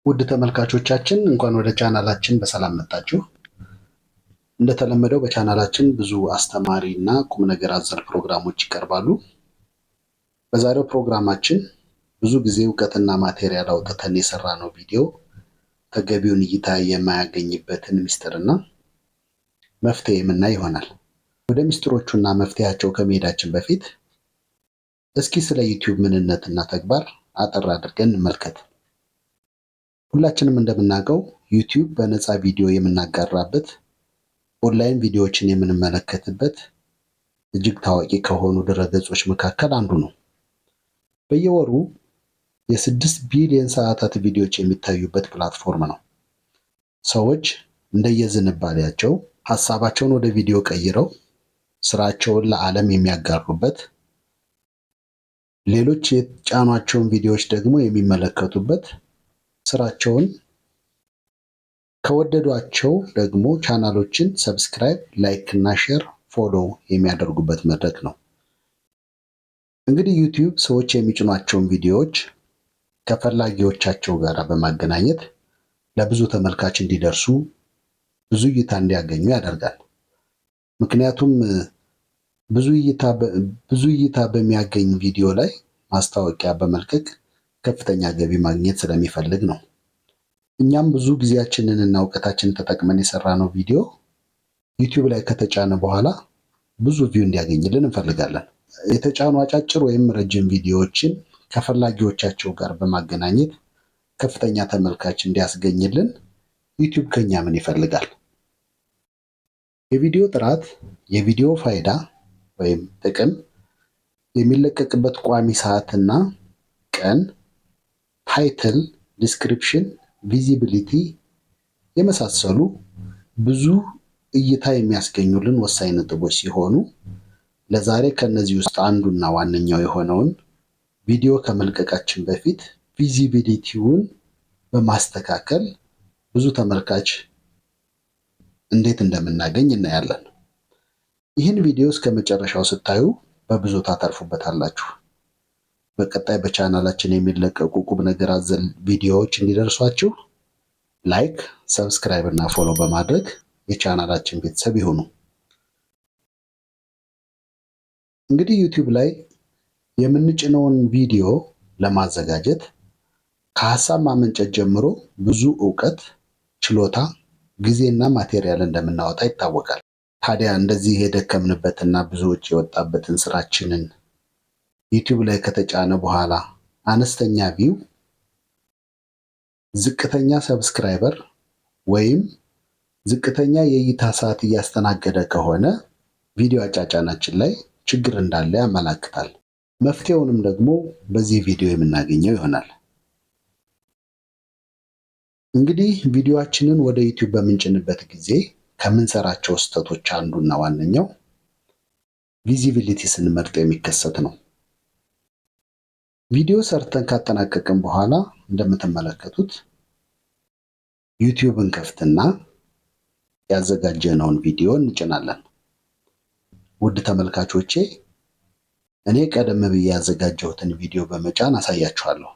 ውድ ተመልካቾቻችን እንኳን ወደ ቻናላችን በሰላም መጣችሁ። እንደተለመደው በቻናላችን ብዙ አስተማሪ እና ቁም ነገር አዘል ፕሮግራሞች ይቀርባሉ። በዛሬው ፕሮግራማችን ብዙ ጊዜ እውቀትና ማቴሪያል አውጥተን የሰራነው ቪዲዮ ተገቢውን እይታ የማያገኝበትን ሚስጥርና መፍትሄ የምናይ ይሆናል። ወደ ሚስጥሮቹና መፍትሄያቸው ከመሄዳችን በፊት እስኪ ስለ ዩቲዩብ ምንነትና ተግባር አጠር አድርገን እንመልከት። ሁላችንም እንደምናውቀው ዩቲዩብ በነፃ ቪዲዮ የምናጋራበት፣ ኦንላይን ቪዲዮዎችን የምንመለከትበት እጅግ ታዋቂ ከሆኑ ድረገጾች መካከል አንዱ ነው። በየወሩ የ6 ቢሊዮን ሰዓታት ቪዲዮዎች የሚታዩበት ፕላትፎርም ነው። ሰዎች እንደየዝንባሌያቸው ሀሳባቸውን ወደ ቪዲዮ ቀይረው ስራቸውን ለዓለም የሚያጋሩበት፣ ሌሎች የተጫኗቸውን ቪዲዮዎች ደግሞ የሚመለከቱበት፣ ስራቸውን ከወደዷቸው ደግሞ ቻናሎችን ሰብስክራይብ፣ ላይክ እና ሼር፣ ፎሎ የሚያደርጉበት መድረክ ነው። እንግዲህ ዩቲዩብ ሰዎች የሚጭኗቸውን ቪዲዮዎች ከፈላጊዎቻቸው ጋር በማገናኘት ለብዙ ተመልካች እንዲደርሱ፣ ብዙ እይታ እንዲያገኙ ያደርጋል። ምክንያቱም ብዙ እይታ በሚያገኝ ቪዲዮ ላይ ማስታወቂያ በመልቀቅ ከፍተኛ ገቢ ማግኘት ስለሚፈልግ ነው። እኛም ብዙ ጊዜያችንን እና እውቀታችንን ተጠቅመን የሰራነው ቪዲዮ ዩቲዩብ ላይ ከተጫነ በኋላ ብዙ ቪው እንዲያገኝልን እንፈልጋለን። የተጫኑ አጫጭር ወይም ረጅም ቪዲዮዎችን ከፈላጊዎቻቸው ጋር በማገናኘት ከፍተኛ ተመልካች እንዲያስገኝልን ዩቲዩብ ከኛ ምን ይፈልጋል? የቪዲዮ ጥራት፣ የቪዲዮ ፋይዳ ወይም ጥቅም፣ የሚለቀቅበት ቋሚ ሰዓትና ቀን፣ ታይትል፣ ዲስክሪፕሽን፣ ቪዚቢሊቲ የመሳሰሉ ብዙ እይታ የሚያስገኙልን ወሳኝ ነጥቦች ሲሆኑ ለዛሬ ከነዚህ ውስጥ አንዱና ዋነኛው የሆነውን ቪዲዮ ከመልቀቃችን በፊት ቪዚቢሊቲውን በማስተካከል ብዙ ተመልካች እንዴት እንደምናገኝ እናያለን። ይህን ቪዲዮ እስከ መጨረሻው ስታዩ በብዙ ታተርፉበታላችሁ። በቀጣይ በቻናላችን የሚለቀቁ ቁም ነገር አዘል ቪዲዮዎች እንዲደርሷችሁ ላይክ፣ ሰብስክራይብ እና ፎሎ በማድረግ የቻናላችን ቤተሰብ ይሁኑ። እንግዲህ ዩቲዩብ ላይ የምንጭነውን ቪዲዮ ለማዘጋጀት ከሀሳብ ማመንጨት ጀምሮ ብዙ እውቀት፣ ችሎታ፣ ጊዜና ማቴሪያል እንደምናወጣ ይታወቃል። ታዲያ እንደዚህ የደከምንበትና ብዙዎች የወጣበትን ስራችንን ዩቲዩብ ላይ ከተጫነ በኋላ አነስተኛ ቪው፣ ዝቅተኛ ሰብስክራይበር ወይም ዝቅተኛ የእይታ ሰዓት እያስተናገደ ከሆነ ቪዲዮ አጫጫናችን ላይ ችግር እንዳለ ያመላክታል። መፍትሄውንም ደግሞ በዚህ ቪዲዮ የምናገኘው ይሆናል። እንግዲህ ቪዲዮአችንን ወደ ዩቲዩብ በምንጭንበት ጊዜ ከምንሰራቸው ስህተቶች አንዱና ዋነኛው ቪዚቢሊቲ ስንመርጥ የሚከሰት ነው። ቪዲዮ ሰርተን ካጠናቀቅን በኋላ እንደምትመለከቱት ዩቲዩብን ከፍትና ያዘጋጀነውን ቪዲዮ እንጭናለን። ውድ ተመልካቾቼ እኔ ቀደም ብዬ ያዘጋጀሁትን ቪዲዮ በመጫን አሳያችኋለሁ።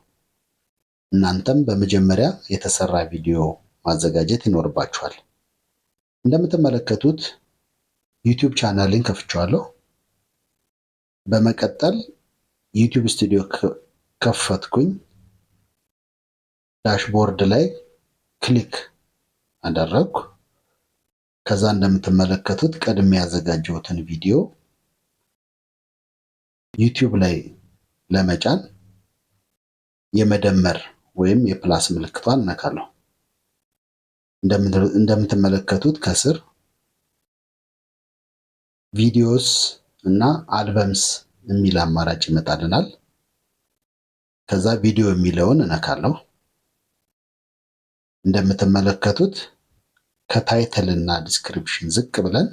እናንተም በመጀመሪያ የተሰራ ቪዲዮ ማዘጋጀት ይኖርባችኋል። እንደምትመለከቱት ዩቲዩብ ቻናልን ከፍቼዋለሁ። በመቀጠል ዩቲዩብ ስቱዲዮ ከፈትኩኝ። ዳሽቦርድ ላይ ክሊክ አደረግኩ። ከዛ እንደምትመለከቱት ቀድሜ ያዘጋጀሁትን ቪዲዮ ዩቲዩብ ላይ ለመጫን የመደመር ወይም የፕላስ ምልክቷን እነካለሁ። እንደምትመለከቱት ከስር ቪዲዮስ እና አልበምስ የሚል አማራጭ ይመጣልናል። ከዛ ቪዲዮ የሚለውን እነካለሁ። እንደምትመለከቱት ከታይትል እና ዲስክሪፕሽን ዝቅ ብለን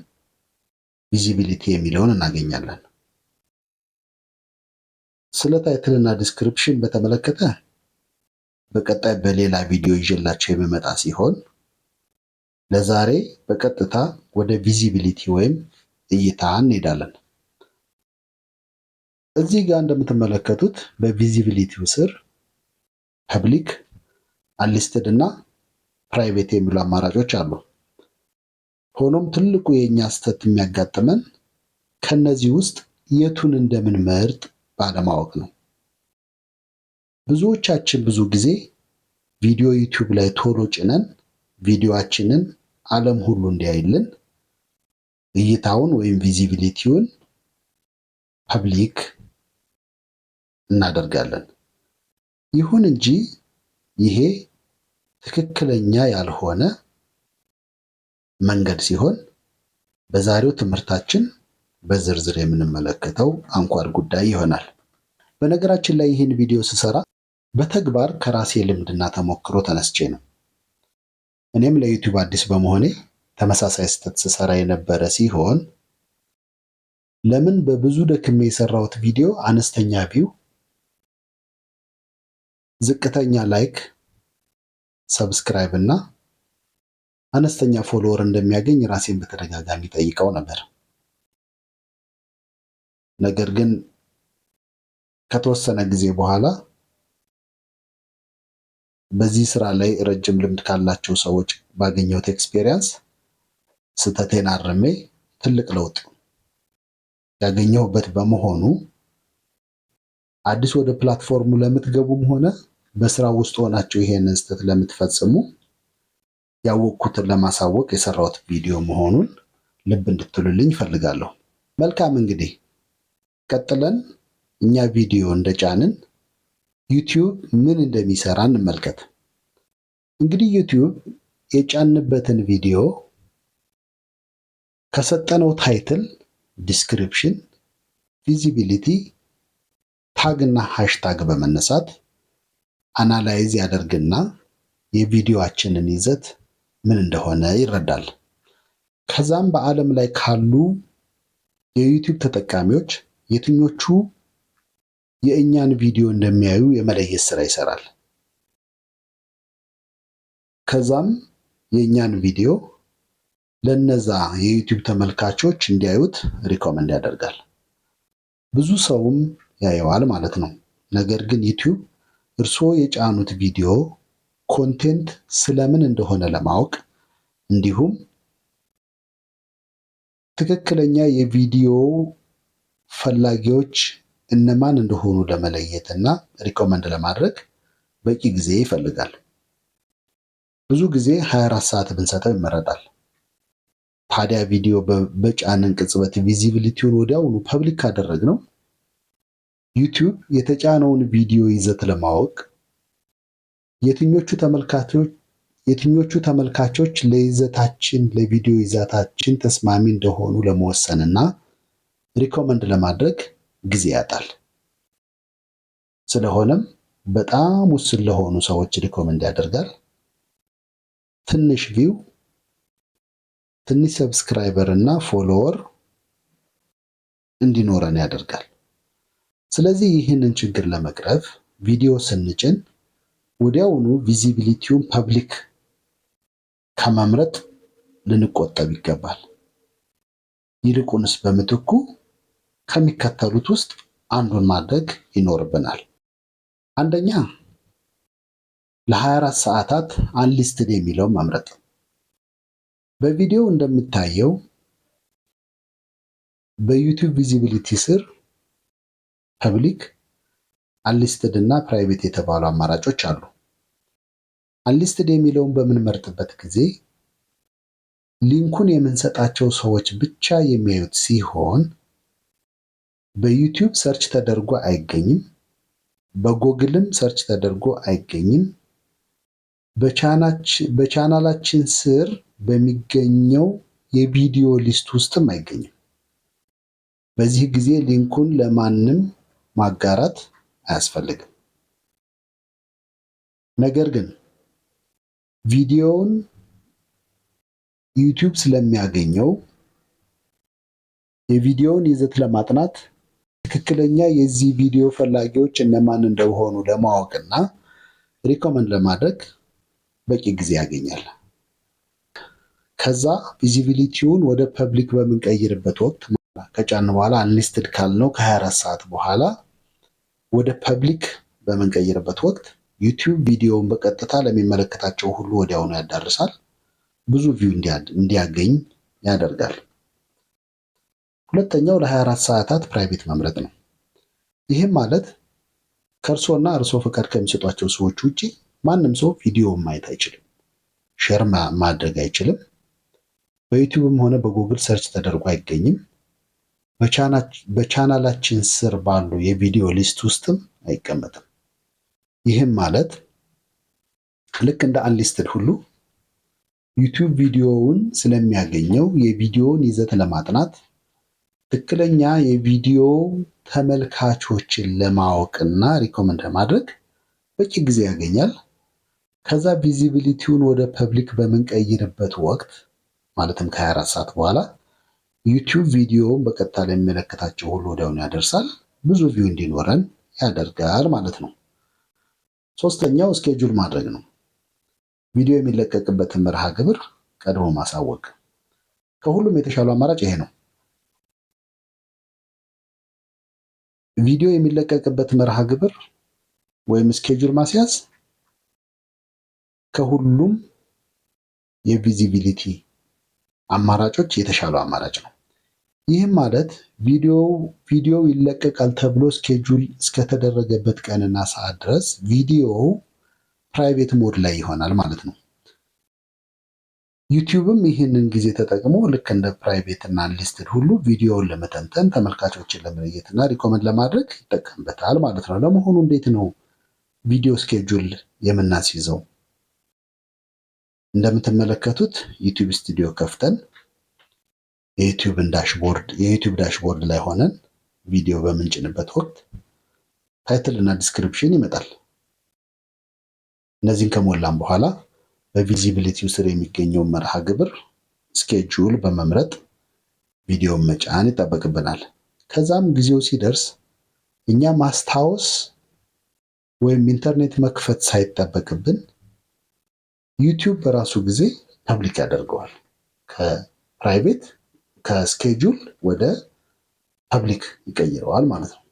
ቪዚቢሊቲ የሚለውን እናገኛለን። ስለ ታይትል እና ዲስክሪፕሽን በተመለከተ በቀጣይ በሌላ ቪዲዮ ይዤላችሁ የሚመጣ ሲሆን ለዛሬ በቀጥታ ወደ ቪዚቢሊቲ ወይም እይታ እንሄዳለን። እዚህ ጋር እንደምትመለከቱት በቪዚቢሊቲው ስር ፐብሊክ፣ አንሊስትድ እና ፕራይቬት የሚሉ አማራጮች አሉ። ሆኖም ትልቁ የእኛ ስህተት የሚያጋጥመን ከነዚህ ውስጥ የቱን እንደምንመርጥ ባለማወቅ ነው። ብዙዎቻችን ብዙ ጊዜ ቪዲዮ ዩቲዩብ ላይ ቶሎ ጭነን ቪዲዮአችንን ዓለም ሁሉ እንዲያይልን እይታውን ወይም ቪዚቢሊቲውን ፐብሊክ እናደርጋለን። ይሁን እንጂ ይሄ ትክክለኛ ያልሆነ መንገድ ሲሆን በዛሬው ትምህርታችን በዝርዝር የምንመለከተው አንኳር ጉዳይ ይሆናል። በነገራችን ላይ ይህን ቪዲዮ ስሰራ በተግባር ከራሴ ልምድና ተሞክሮ ተነስቼ ነው። እኔም ለዩቲዩብ አዲስ በመሆኔ ተመሳሳይ ስህተት ስሰራ የነበረ ሲሆን ለምን በብዙ ደክሜ የሰራሁት ቪዲዮ አነስተኛ ቪው፣ ዝቅተኛ ላይክ፣ ሰብስክራይብ እና አነስተኛ ፎሎወር እንደሚያገኝ ራሴን በተደጋጋሚ ጠይቀው ነበር። ነገር ግን ከተወሰነ ጊዜ በኋላ በዚህ ስራ ላይ ረጅም ልምድ ካላቸው ሰዎች ባገኘሁት ኤክስፔሪየንስ ስህተቴን አርሜ ትልቅ ለውጥ ያገኘሁበት በመሆኑ አዲስ ወደ ፕላትፎርሙ ለምትገቡም ሆነ በስራ ውስጥ ሆናችሁ ይሄንን ስህተት ለምትፈጽሙ ያወቅኩትን ለማሳወቅ የሰራሁት ቪዲዮ መሆኑን ልብ እንድትሉልኝ እፈልጋለሁ። መልካም፣ እንግዲህ ቀጥለን እኛ ቪዲዮ እንደጫንን ዩቲዩብ ምን እንደሚሰራ እንመልከት። እንግዲህ ዩቲዩብ የጫንበትን ቪዲዮ ከሰጠነው ታይትል፣ ዲስክሪፕሽን፣ ቪዚቢሊቲ፣ ታግ እና ሃሽታግ በመነሳት አናላይዝ ያደርግና የቪዲዮአችንን ይዘት ምን እንደሆነ ይረዳል። ከዛም በዓለም ላይ ካሉ የዩቲዩብ ተጠቃሚዎች የትኞቹ የእኛን ቪዲዮ እንደሚያዩ የመለየት ስራ ይሰራል። ከዛም የእኛን ቪዲዮ ለነዛ የዩቲዩብ ተመልካቾች እንዲያዩት ሪኮመንድ ያደርጋል። ብዙ ሰውም ያየዋል ማለት ነው። ነገር ግን ዩቲዩብ እርስዎ የጫኑት ቪዲዮ ኮንቴንት ስለምን እንደሆነ ለማወቅ እንዲሁም ትክክለኛ የቪዲዮ ፈላጊዎች እነማን እንደሆኑ ለመለየት እና ሪኮመንድ ለማድረግ በቂ ጊዜ ይፈልጋል። ብዙ ጊዜ 24 ሰዓት ብንሰጠው ይመረጣል። ታዲያ ቪዲዮ በጫንን ቅጽበት ቪዚቢሊቲውን ወዲያውኑ ፐብሊክ ካደረግነው ዩቲዩብ የተጫነውን ቪዲዮ ይዘት ለማወቅ የትኞቹ ተመልካቾች ለቪዲዮ ይዘታችን ተስማሚ እንደሆኑ ለመወሰንና ሪኮመንድ ለማድረግ ጊዜ ያጣል። ስለሆነም በጣም ውስን ለሆኑ ሰዎች ሪኮመንድ ያደርጋል። ትንሽ ቪው፣ ትንሽ ሰብስክራይበር እና ፎሎወር እንዲኖረን ያደርጋል። ስለዚህ ይህንን ችግር ለመቅረፍ ቪዲዮ ስንጭን ወዲያውኑ ቪዚቢሊቲውን ፐብሊክ ከመምረጥ ልንቆጠብ ይገባል። ይልቁንስ በምትኩ ከሚከተሉት ውስጥ አንዱን ማድረግ ይኖርብናል። አንደኛ፣ ለ24 ሰዓታት አንሊስትድ የሚለውን መምረጥ። በቪዲዮው እንደምታየው በዩቲዩብ ቪዚቢሊቲ ስር ፐብሊክ፣ አንሊስትድ እና ፕራይቬት የተባሉ አማራጮች አሉ። አንሊስትድ የሚለውን በምንመርጥበት ጊዜ ሊንኩን የምንሰጣቸው ሰዎች ብቻ የሚያዩት ሲሆን በዩቲዩብ ሰርች ተደርጎ አይገኝም፣ በጎግልም ሰርች ተደርጎ አይገኝም፣ በቻናላችን ስር በሚገኘው የቪዲዮ ሊስት ውስጥም አይገኝም። በዚህ ጊዜ ሊንኩን ለማንም ማጋራት አያስፈልግም። ነገር ግን ቪዲዮውን ዩቲዩብ ስለሚያገኘው የቪዲዮውን ይዘት ለማጥናት ትክክለኛ የዚህ ቪዲዮ ፈላጊዎች እነማን እንደሆኑ ለማወቅና ሪኮመንድ ለማድረግ በቂ ጊዜ ያገኛል። ከዛ ቪዚቢሊቲውን ወደ ፐብሊክ በምንቀይርበት ወቅት ከጫን በኋላ አንሊስትድ ካልነው ከ24 ሰዓት በኋላ ወደ ፐብሊክ በምንቀይርበት ወቅት ዩቲዩብ ቪዲዮውን በቀጥታ ለሚመለከታቸው ሁሉ ወዲያውኑ ያዳርሳል። ብዙ ቪው እንዲያገኝ ያደርጋል። ሁለተኛው ለ24 ሰዓታት ፕራይቬት መምረጥ ነው። ይህም ማለት ከእርሶና እርሶ ፈቃድ ከሚሰጧቸው ሰዎች ውጪ ማንም ሰው ቪዲዮውን ማየት አይችልም፣ ሼር ማድረግ አይችልም፣ በዩቲዩብም ሆነ በጉግል ሰርች ተደርጎ አይገኝም፣ በቻናላችን ስር ባሉ የቪዲዮ ሊስት ውስጥም አይቀመጥም። ይህም ማለት ልክ እንደ አንሊስትድ ሁሉ ዩቲዩብ ቪዲዮውን ስለሚያገኘው የቪዲዮውን ይዘት ለማጥናት ትክክለኛ የቪዲዮ ተመልካቾችን ለማወቅና ሪኮመንድ ለማድረግ በቂ ጊዜ ያገኛል። ከዛ ቪዚቢሊቲውን ወደ ፐብሊክ በምንቀይርበት ወቅት ማለትም ከ24 ሰዓት በኋላ ዩቲዩብ ቪዲዮውን በቀጥታ ለሚመለከታቸው ሁሉ ወዲያውኑ ያደርሳል። ብዙ ቪው እንዲኖረን ያደርጋል ማለት ነው። ሶስተኛው ስኬጁል ማድረግ ነው። ቪዲዮ የሚለቀቅበትን መርሃ ግብር ቀድሞ ማሳወቅ። ከሁሉም የተሻለው አማራጭ ይሄ ነው። ቪዲዮ የሚለቀቅበት መርሃ ግብር ወይም ስኬጁል ማስያዝ ከሁሉም የቪዚቢሊቲ አማራጮች የተሻለው አማራጭ ነው። ይህም ማለት ቪዲዮው ይለቀቃል ተብሎ ስኬጁል እስከተደረገበት ቀንና ሰዓት ድረስ ቪዲዮው ፕራይቬት ሞድ ላይ ይሆናል ማለት ነው። ዩቲዩብም ይህንን ጊዜ ተጠቅሞ ልክ እንደ ፕራይቬት እና አንሊስትድ ሁሉ ቪዲዮውን ለመተንተን ተመልካቾችን ለመለየት እና ሪኮመንድ ለማድረግ ይጠቀምበታል ማለት ነው። ለመሆኑ እንዴት ነው ቪዲዮ ስኬጁል የምናስይዘው? እንደምትመለከቱት ዩቲዩብ ስቱዲዮ ከፍተን የዩቲዩብ ዳሽቦርድ ላይ ሆነን ቪዲዮ በምንጭንበት ወቅት ታይትል እና ዲስክሪፕሽን ይመጣል። እነዚህን ከሞላን በኋላ በቪዚቢሊቲው ስር የሚገኘውን መርሃ ግብር ስኬጁል በመምረጥ ቪዲዮን መጫን ይጠበቅብናል። ከዛም ጊዜው ሲደርስ እኛ ማስታወስ ወይም ኢንተርኔት መክፈት ሳይጠበቅብን ዩቲዩብ በራሱ ጊዜ ፐብሊክ ያደርገዋል። ከፕራይቬት ከስኬጁል ወደ ፐብሊክ ይቀይረዋል ማለት ነው።